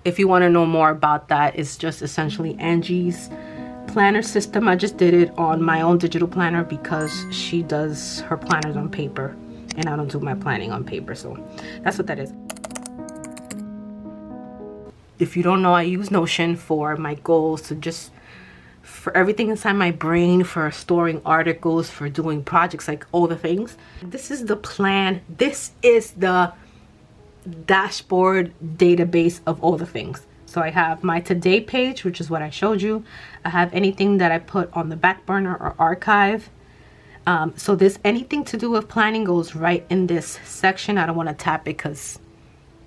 If you want to know more about that, it's just essentially Angie's planner system. I just did it on my own digital planner because she does her planners on paper and I don't do my planning on paper. So that's what that is. If you don't know, I use Notion for my goals, to just for everything inside my brain, for storing articles, for doing projects, like all the things. This is the plan. This is the dashboard database of all the things. So I have my today page, which is what I showed you. I have anything that I put on the back burner or archive. So this anything to do with planning goes right in this section. I don't want to tap it because,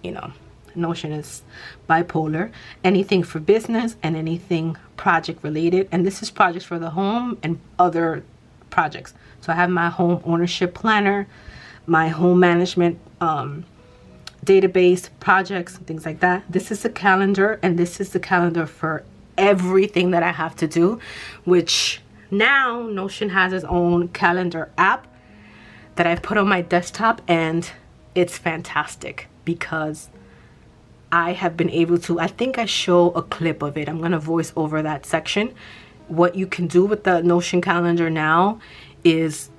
you know, Notion is bipolar. Anything for business and anything project related. And this is projects for the home and other projects. So I have my home ownership planner, my home management database, projects, things like that. This is the calendar, and this is the calendar for everything that I have to do, which now Notion has its own calendar app that I put on my desktop, and it's fantastic because I have been able to, I think I show a clip of it. I'm going to voice over that section. What you can do with the Notion calendar now is,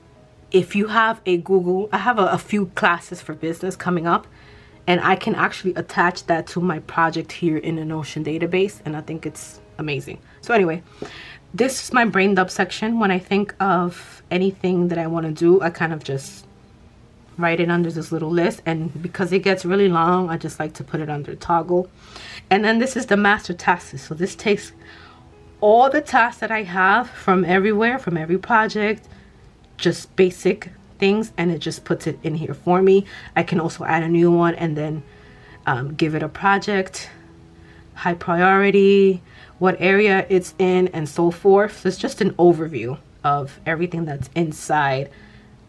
if you have a Google, I have a few classes for business coming up, and I can actually attach that to my project here in the Notion database, and I think it's amazing. So anyway, this is my brain dump section. When I think of anything that I want to do, I kind of just write it under this little list, and because it gets really long, I just like to put it under toggle. And then this is the master tasks. So this takes all the tasks that I have from everywhere, from every project, just basic things, and it just puts it in here for me. I can also add a new one and then give it a project, high priority, what area it's in, and so forth. So it's just an overview of everything that's inside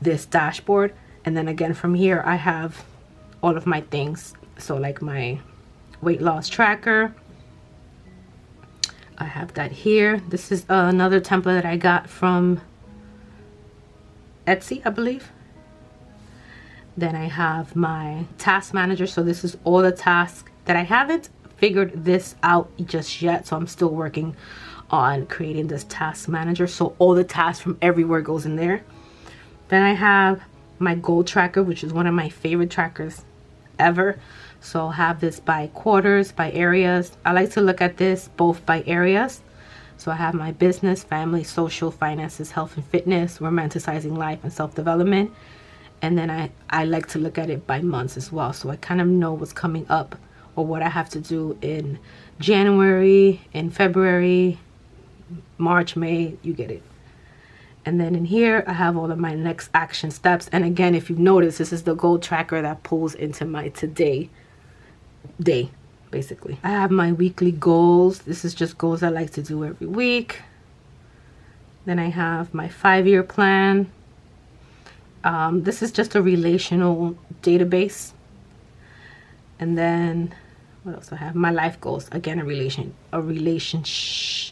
this dashboard. And then again, from here I have all of my things. So like my weight loss tracker, I have that here. This is another template that I got from Etsy, I believe. Then I have my task manager. So this is all the tasks that I haven't figured this out just yet. So I'm still working on creating this task manager. So all the tasks from everywhere goes in there. Then I have my goal tracker, which is one of my favorite trackers ever. So I'll have this by quarters, by areas. I like to look at this both by areas. So I have my business, family, social, finances, health and fitness, romanticizing life, and self-development. And then I like to look at it by months as well. So I kind of know what's coming up or what I have to do in January, in February, March, May, you get it. And then in here, I have all of my next action steps. And again, if you've noticed, this is the goal tracker that pulls into my today day. Basically, I have my weekly goals. This is just goals I like to do every week. Then I have my 5-year plan. This is just a relational database. And then what else I have? My life goals. Again, a relational shit.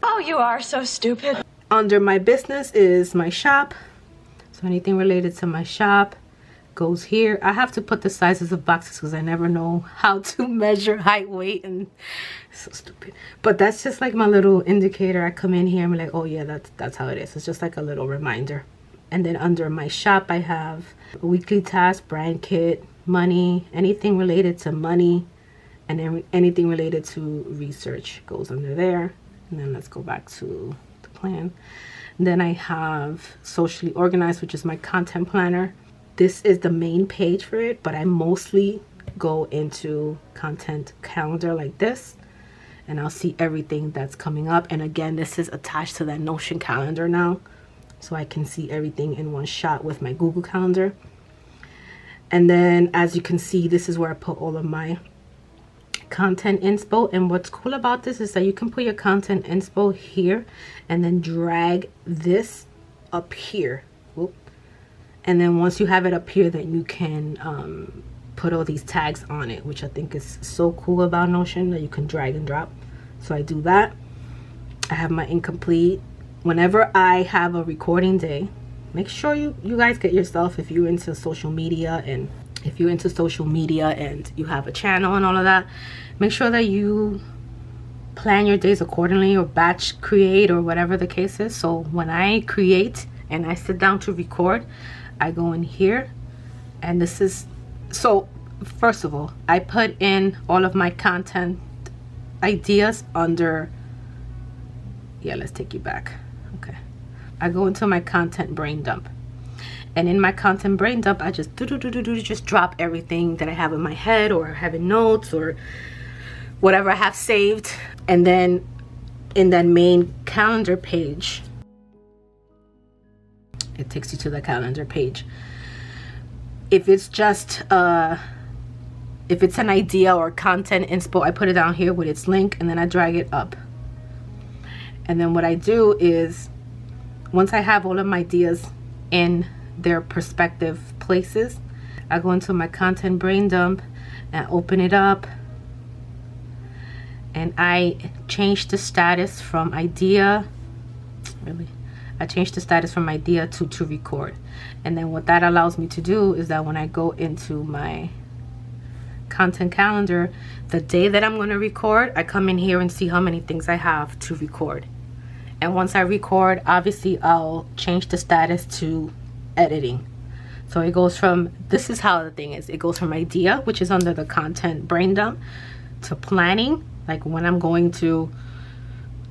Oh, you are so stupid. Under my business is my shop. So anything related to my shop goes here. I have to put the sizes of boxes because I never know how to measure height, weight, and it's so stupid. But that's just like my little indicator. I come in here and I'm like, oh yeah, that's how it is. It's just like a little reminder. And then under my shop, I have a weekly task, brand kit, money, anything related to money, and then anything related to research goes under there. And then let's go back to the plan. And then I have socially organized, which is my content planner. This is the main page for it, but I mostly go into content calendar like this, and I'll see everything that's coming up. And again, this is attached to that Notion calendar now, so I can see everything in one shot with my Google Calendar. And then as you can see, this is where I put all of my content inspo. And what's cool about this is that you can put your content inspo here and then drag this up here. Whoop. And then once you have it up here, then you can put all these tags on it, which I think is so cool about Notion, that you can drag and drop. So I do that. I have my incomplete. Whenever I have a recording day, make sure you guys get yourself, if you're into social media and if you're into social media and you have a channel and all of that, make sure that you plan your days accordingly, or batch create, or whatever the case is. So when I create and I sit down to record, I go in here, and this is, so first of all, I put in all of my content ideas under, yeah, let's take you back. Okay, I go into my content brain dump, and in my content brain dump, I just just drop everything that I have in my head, or have in notes, or whatever I have saved. And then in that main calendar page, it takes you to the calendar page. If it's just if it's an idea or content inspo, I put it down here with its link, and then I drag it up. And then what I do is, once I have all of my ideas in their perspective places, I go into my content brain dump and open it up, and I change the status from idea, I change the status from idea to record. And then what that allows me to do is that when I go into my content calendar, the day that I'm going to record, I come in here and see how many things I have to record. And once I record, obviously I'll change the status to editing. So it goes from, this is how the thing is, it goes from idea, which is under the content brain dump, to planning, like when I'm going to,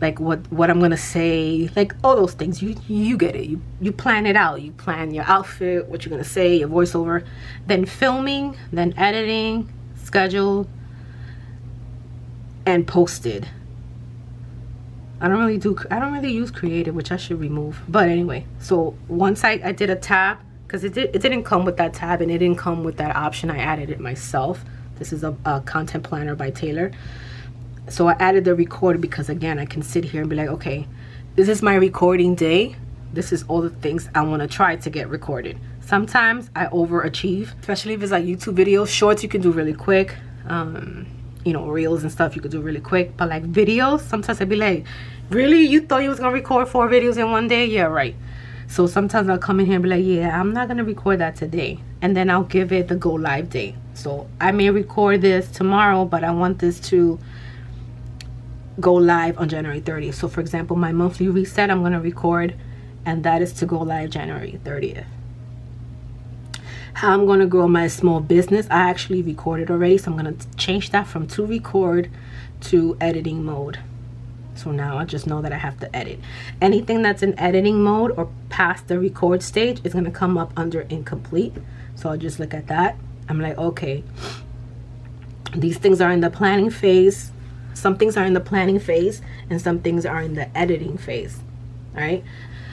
like what I'm gonna say, like all those things, you get it, you plan it out, you plan your outfit, what you're gonna say, your voiceover, then filming, then editing, scheduled, and posted. I don't really use creative, which I should remove, but anyway. So once I did a tab, because it didn't come with that tab, and it didn't come with that option, I added it myself. This is a content planner by Taylor. So I added the record because, again, I can sit here and be like, okay, this is my recording day. This is all the things I want to try to get recorded. Sometimes I overachieve, especially if it's like YouTube videos. Shorts you can do really quick. You know, reels and stuff you could do really quick. But like videos, sometimes I'd be like, really? You thought you was going to record 4 videos in one day? Yeah, right. So sometimes I'll come in here and be like, yeah, I'm not going to record that today. And then I'll give it the go live date. So I may record this tomorrow, but I want this to go live on January 30th. So for example, my monthly reset, I'm going to record, and that is to go live January 30th. How I'm going to grow my small business, I actually recorded already, so I'm going to change that from to record to editing mode. So now I just know that I have to edit. Anything that's in editing mode or past the record stage is going to come up under incomplete. So I'll just look at that. I'm like, okay, these things are in the planning phase. Some things are in the planning phase, and some things are in the editing phase. All right.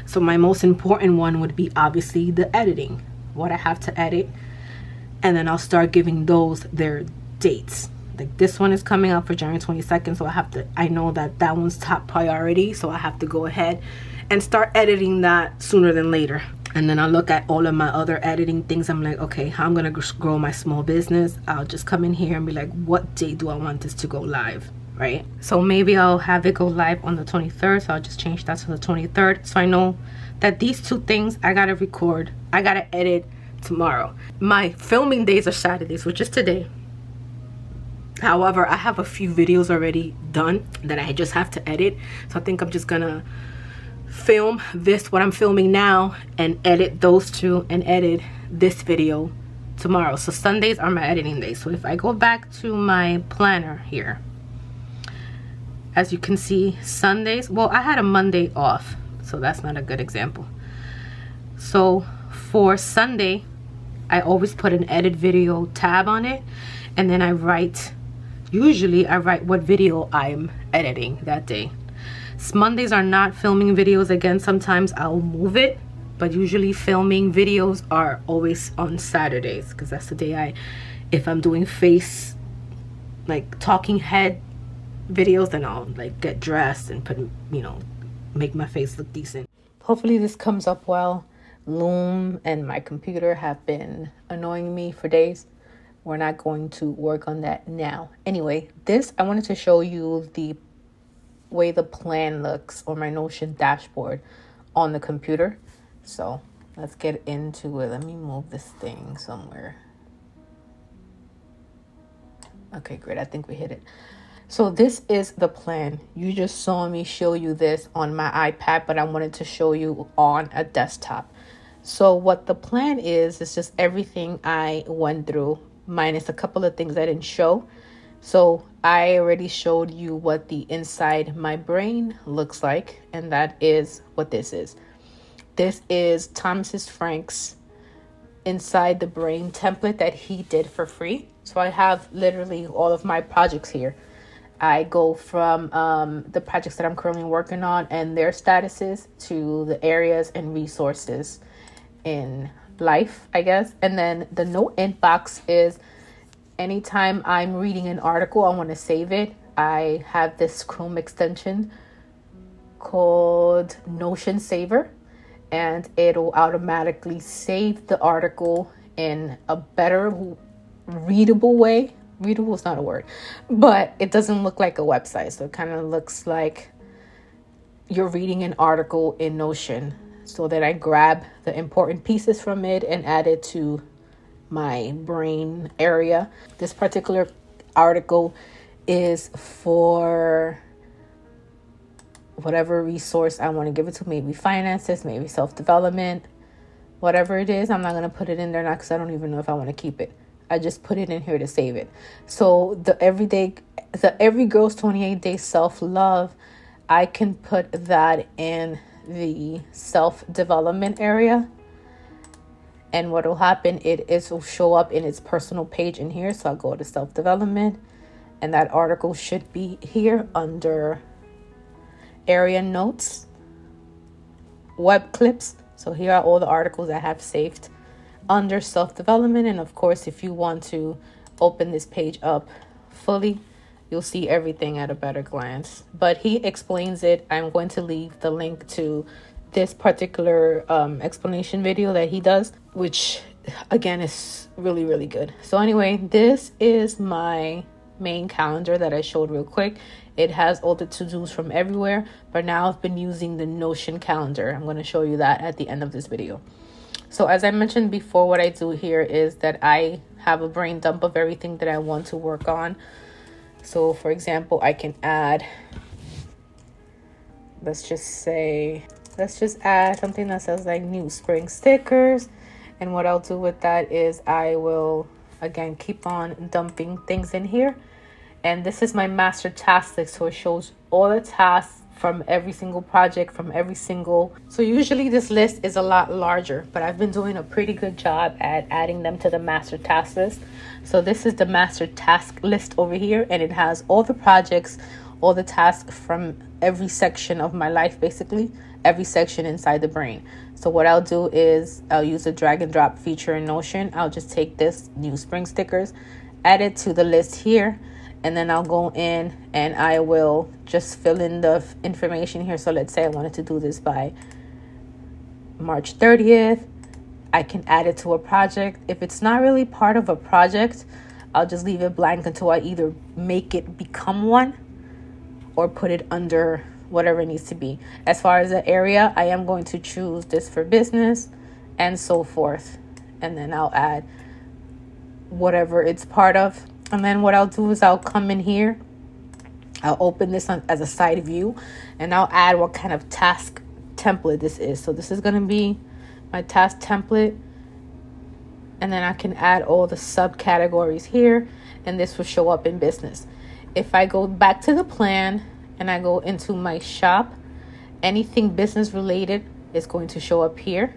So my most important one would be obviously the editing, what I have to edit. And then I'll start giving those their dates. Like this one is coming up for January 22nd. So I know that that one's top priority. So I have to go ahead and start editing that sooner than later. And then I'll look at all of my other editing things. I'm like, okay, how I'm going to grow my small business. I'll just come in here and be like, what date do I want this to go live? Right? So maybe I'll have it go live on the 23rd. So I'll just change that to the 23rd. So I know that these 2 things I got to record, I got to edit tomorrow. My filming days are Saturdays, which is today. However, I have a few videos already done that I just have to edit. So I think I'm just going to film this, what I'm filming now, and edit those 2 and edit this video tomorrow. So Sundays are my editing days. So if I go back to my planner here, as you can see, Sundays, well, I had a Monday off, so that's not a good example. So for Sunday, I always put an edit video tab on it, and then usually I write what video I'm editing that day. Mondays are not filming videos. Again, sometimes I'll move it, but usually filming videos are always on Saturdays, because that's the day if I'm doing face, like talking head videos, then I'll like get dressed and put, you know, make my face look decent. Hopefully this comes up well. Loom and my computer have been annoying me for days. We're not going to work on that now. Anyway, I wanted to show you the way the plan looks on my Notion dashboard on the computer. So let's get into it. Let me move this thing somewhere. Okay, great. I think we hit it. So this is the plan. You just saw me show you this on my iPad, but I wanted to show you on a desktop. So what the plan is just everything I went through, minus a couple of things I didn't show. So I already showed you what the inside my brain looks like, and that is what this is. This is Thomas Frank's inside the brain template that he did for free. So I have literally all of my projects here. I go from the projects that I'm currently working on and their statuses to the areas and resources in life, I guess. And then the note inbox is anytime I'm reading an article, I want to save it. I have this Chrome extension called Notion Saver, and it'll automatically save the article in a better readable way. Readable is not a word, but it doesn't look like a website. So it kind of looks like you're reading an article in Notion, so that I grab the important pieces from it and add it to my brain area. This particular article is for whatever resource I want to give it to, maybe finances, maybe self-development, whatever it is. I'm not going to put it in there now because I don't even know if I want to keep it. I just put it in here to save it. So the every girl's 28-day self-love, I can put that in the self-development area. And what will happen, it will show up in its personal page in here. So I'll go to self-development, and that article should be here under area notes, web clips. So here are all the articles I have saved under self-development. And of course, if you want to open this page up fully, you'll see everything at a better glance. But he explains it. I'm going to leave the link to this particular explanation video that he does, which again is really, really good. So anyway, this is my main calendar that I showed real quick. It has all the to-dos from everywhere, but now I've been using the Notion calendar. I'm going to show you that at the end of this video. So as I mentioned before, what I do here is that I have a brain dump of everything that I want to work on. So for example, I can add, let's just add something that says like new spring stickers. And what I'll do with that is I will again keep on dumping things in here. And this is my master task list, so it shows all the tasks from every single project, so usually this list is a lot larger, but I've been doing a pretty good job at adding them to the master task list. So this is the master task list over here, and it has all the projects, all the tasks from every section of my life, basically every section inside the brain. So what I'll do is I'll use a drag and drop feature in Notion. I'll just take this new spring stickers, add it to the list here, and then I'll go in and I will just fill in the information here. So let's say I wanted to do this by March 30th. I can add it to a project. If it's not really part of a project, I'll just leave it blank until I either make it become one or put it under whatever it needs to be. As far as the area, I am going to choose this for business and so forth. And then I'll add whatever it's part of. And then what I'll do is I'll come in here, I'll open this as a side view, and I'll add what kind of task template this is. So this is going to be my task template. And then I can add all the subcategories here, and this will show up in business. If I go back to the plan and I go into my shop, anything business related is going to show up here.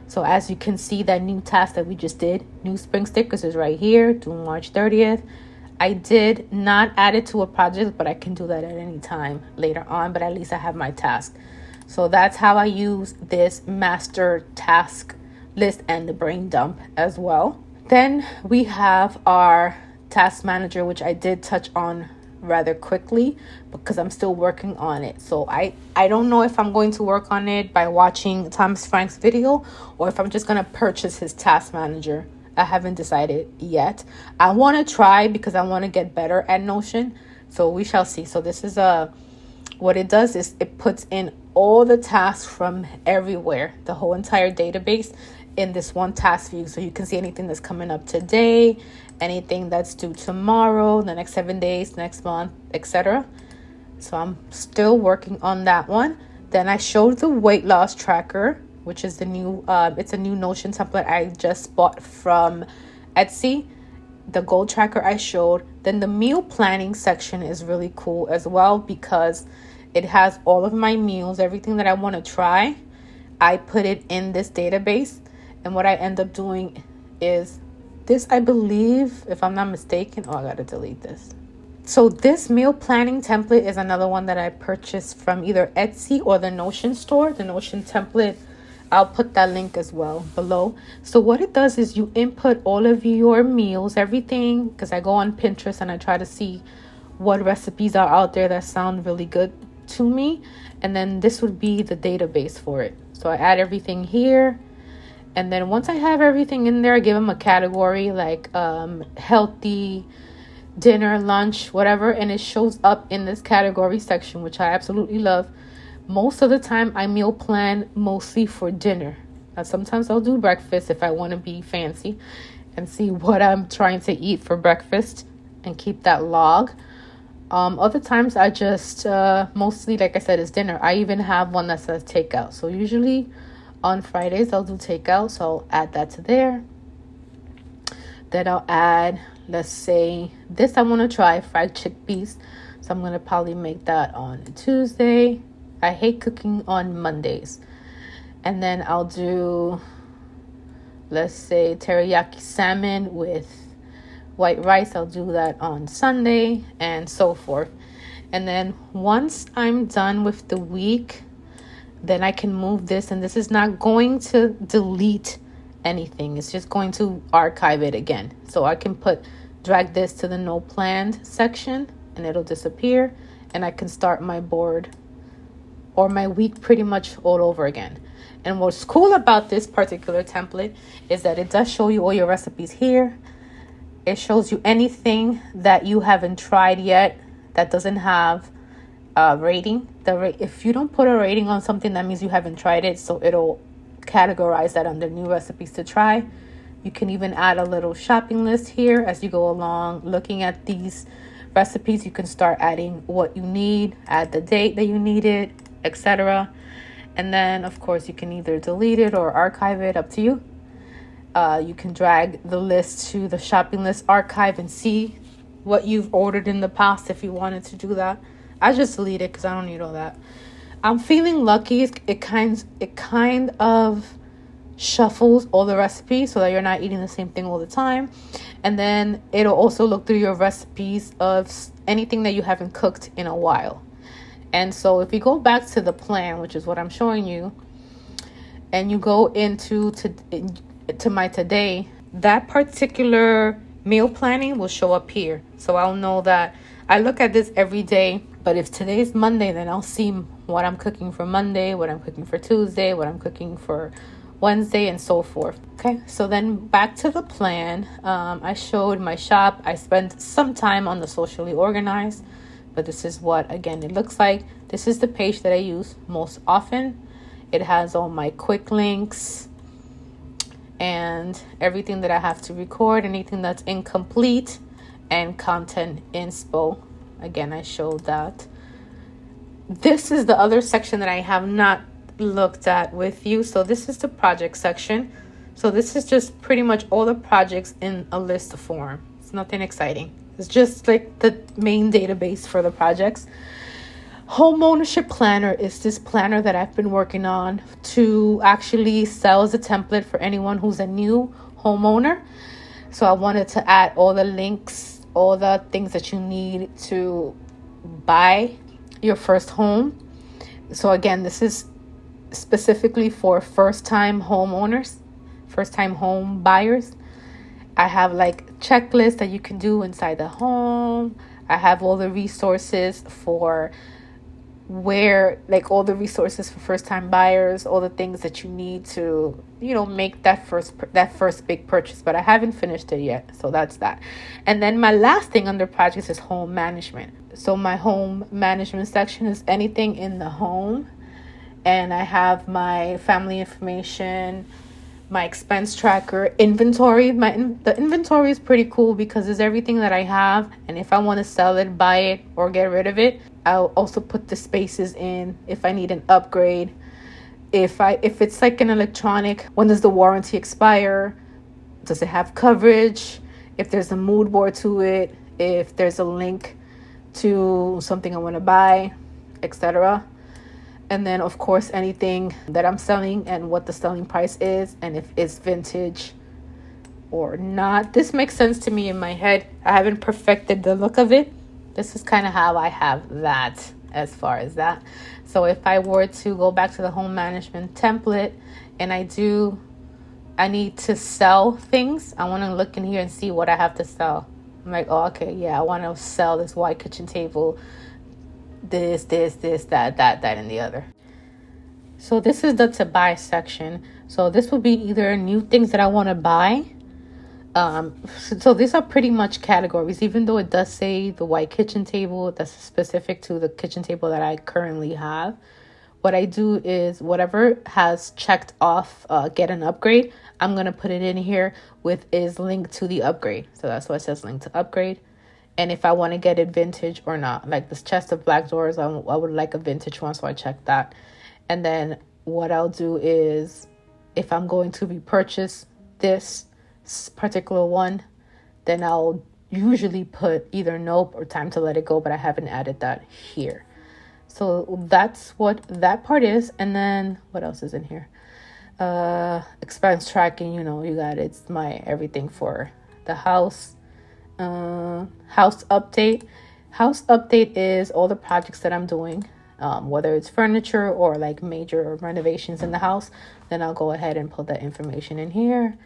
So as you can see, that new task that we just did, new spring stickers, is right here, due March 30th. I did not add it to a project, but I can do that at any time later on, but at least I have my task. So that's how I use this master task list and the brain dump as well. Then we have our task manager, which I did touch on rather quickly because I'm still working on it. So I don't know if I'm going to work on it by watching Thomas Frank's video or if I'm just going to purchase his task manager. I haven't decided yet. I want to try because I want to get better at Notion. So we shall see. So this is what it does is it puts in all the tasks from everywhere, the whole entire database in this one task view. So you can see anything that's coming up today, anything that's due tomorrow, the next 7 days, next month, etc. So I'm still working on that one. Then I showed the weight loss tracker, which is the new, it's a new Notion template I just bought from Etsy. The goal tracker I showed. Then the meal planning section is really cool as well, because it has all of my meals, everything that I want to try. I put it in this database, and what I end up doing is this, I believe, if I'm not mistaken. Oh, I gotta delete this. So this meal planning template is another one that I purchased from either Etsy or the Notion store. The Notion template, I'll put that link as well below. So what it does is you input all of your meals, everything, because I go on Pinterest and I try to see what recipes are out there that sound really good to me. And then this would be the database for it. So I add everything here. And then once I have everything in there, I give them a category like healthy, dinner, lunch, whatever, and it shows up in this category section, which I absolutely love. Most of the time I meal plan mostly for dinner. Now, sometimes I'll do breakfast if I want to be fancy and see what I'm trying to eat for breakfast and keep that log. Other times I just mostly, like I said, is dinner. I even have one that says takeout. So usually on Fridays I'll do takeout, so I'll add that to there. Then I'll add, let's say, this I want to try, fried chickpeas. So I'm going to probably make that on Tuesday. I hate cooking on Mondays. And then I'll do, let's say, teriyaki salmon with white rice. I'll do that on Sunday, and so forth. And then once I'm done with the week, then I can move this. And this is not going to delete anything. It's just going to archive it again. So I can drag this to the no planned section and it'll disappear, and I can start my board or my week pretty much all over again. And what's cool about this particular template is that it does show you all your recipes here. It shows you anything that you haven't tried yet that doesn't have a rating. If you don't put a rating on something, that means you haven't tried it, so it'll categorize that under new recipes to try. You can even add a little shopping list here as you go along looking at these recipes. You can start adding what you need, add the date that you need it, etc. And then of course you can either delete it or archive it, up to you. You can drag the list to the shopping list archive and see what you've ordered in the past if you wanted to do that. I just delete it because I don't need all that. I'm feeling lucky. It kind of shuffles all the recipes so that you're not eating the same thing all the time. And then it'll also look through your recipes of anything that you haven't cooked in a while. And so if you go back to the plan, which is what I'm showing you, and you go into to my today, that particular meal planning will show up here. So I'll know that I look at this every day. But if today's Monday, then I'll see what I'm cooking for Monday, what I'm cooking for Tuesday, what I'm cooking for Wednesday, and so forth. Okay, so then back to the plan. I showed my shop. I spent some time on the socially organized, but this is what, again, it looks like. This is the page that I use most often. It has all my quick links and everything that I have to record, anything that's incomplete, and content inspo. Again, I showed that. This is the other section that I have not looked at with you. So this is the project section. So this is just pretty much all the projects in a list form. It's nothing exciting. It's just like the main database for the projects. Home ownership planner is this planner that I've been working on to actually sell as a template for anyone who's a new homeowner. So I wanted to add all the links, all the things that you need to buy your first home. So again, this is specifically for first-time homeowners, first-time home buyers. I have like checklists that you can do inside the home. I have all the resources for all the resources for first-time buyers, all the things that you need to, make that first big purchase. But I haven't finished it yet, so that's that. And then my last thing under projects is home management. So my home management section is anything in the home, and I have my family information, my expense tracker, inventory. The inventory is pretty cool because it's everything that I have, and if I want to sell it, buy it, or get rid of it, I'll also put the spaces in if I need an upgrade. If it's like an electronic, when does the warranty expire? Does it have coverage? If there's a mood board to it, if there's a link to something I want to buy, etc. And then, of course, anything that I'm selling and what the selling price is, and if it's vintage or not. This makes sense to me in my head. I haven't perfected the look of it. This is kind of how I have that as far as that. So if I were to go back to the home management template and I need to sell things, I want to look in here and see what I have to sell. I'm like, oh, okay, yeah, I want to sell this white kitchen table, this, that, and the other. So this is the to buy section. So this would be either new things that I want to buy. So these are pretty much categories, even though it does say the white kitchen table, that's specific to the kitchen table that I currently have. What I do is whatever has checked off, get an upgrade, I'm going to put it in here with is linked to the upgrade. So that's why it says link to upgrade. And if I want to get it vintage or not, like this chest of black doors, I would like a vintage one. So I check that. And then what I'll do is if I'm going to repurchase this particular one, then I'll usually put either nope or time to let it go, but I haven't added that here. So that's what that part is. And then what else is in here? Expense tracking, you got it. It's my everything for the house. House update. House update is all the projects that I'm doing, whether it's furniture or like major renovations in the house. Then I'll go ahead and put that information in here.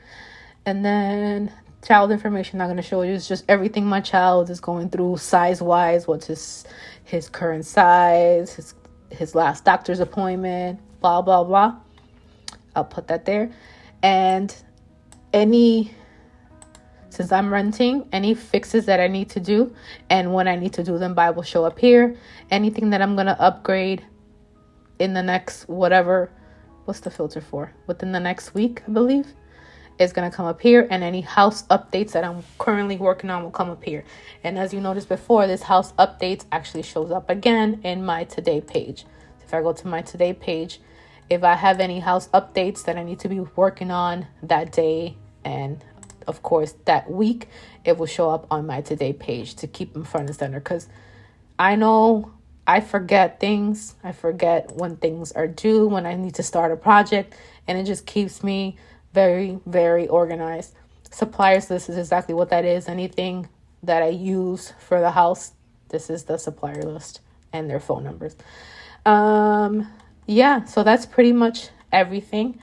And then child information I'm going to show you is just everything my child is going through size-wise. What's his current size, his last doctor's appointment, blah, blah, blah. I'll put that there. And since I'm renting, any fixes that I need to do and when I need to do them by will show up here. Anything that I'm going to upgrade in the next what's the filter for? Within the next week, I believe, is going to come up here. And any house updates that I'm currently working on will come up here. And as you noticed before, this house updates actually shows up again in my today page. So if I go to my today page, if I have any house updates that I need to be working on that day and of course that week, it will show up on my today page to keep them front and center, because I know I forget things. I forget when things are due, when I need to start a project, and it just keeps me very, very organized. Suppliers list is exactly what that is. Anything that I use for the house, this is the supplier list and their phone numbers. Yeah, so that's pretty much everything.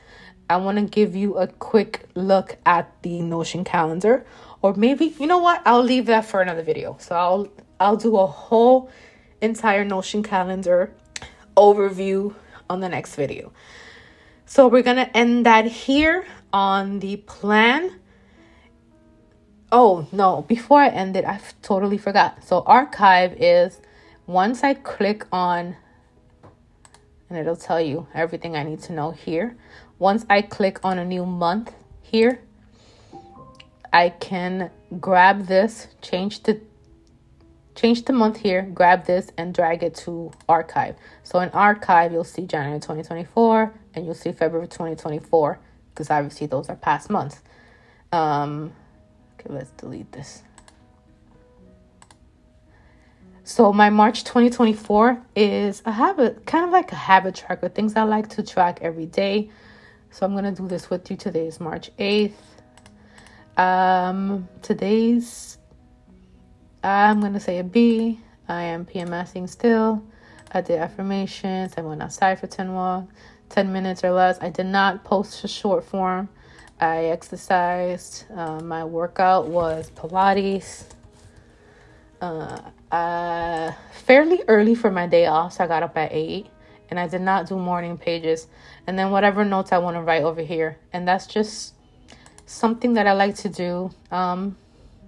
I want to give you a quick look at the Notion calendar, or maybe, you know what? I'll leave that for another video. So I'll do a whole entire Notion calendar overview on the next video. So we're going to end that here on the plan. Oh, no, before I end it, I totally forgot. So archive is once I click on, and it'll tell you everything I need to know here. Once I click on a new month here, I can grab this, change the month here, grab this and drag it to archive. So in archive, you'll see January 2024 and you'll see February 2024, because obviously those are past months. Okay, let's delete this. So my March 2024 is a habit, kind of like a habit tracker, things I like to track every day. So I'm going to do this with you. Today is March 8th. I'm going to say a B. I am PMSing still. I did affirmations. I went outside for 10 minutes or less. I did not post a short form. I exercised. My workout was Pilates. Fairly early for my day off, so I got up at 8. And I did not do morning pages. And then whatever notes I want to write over here. And that's just something that I like to do.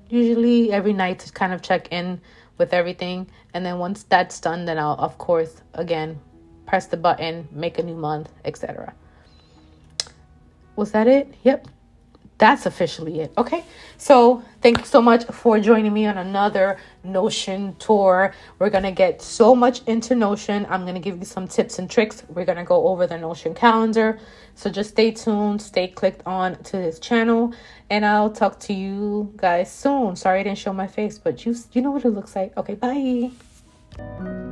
Usually every night to kind of check in with everything. And then once that's done, then I'll, of course, again, press the button, make a new month, etc. Was that it? Yep. That's officially it. Okay. So thank you so much for joining me on another Notion tour. We're going to get so much into Notion. I'm going to give you some tips and tricks. We're going to go over the Notion calendar. So just stay tuned, stay clicked on to this channel, and I'll talk to you guys soon. Sorry I didn't show my face, but you know what it looks like. Okay, bye.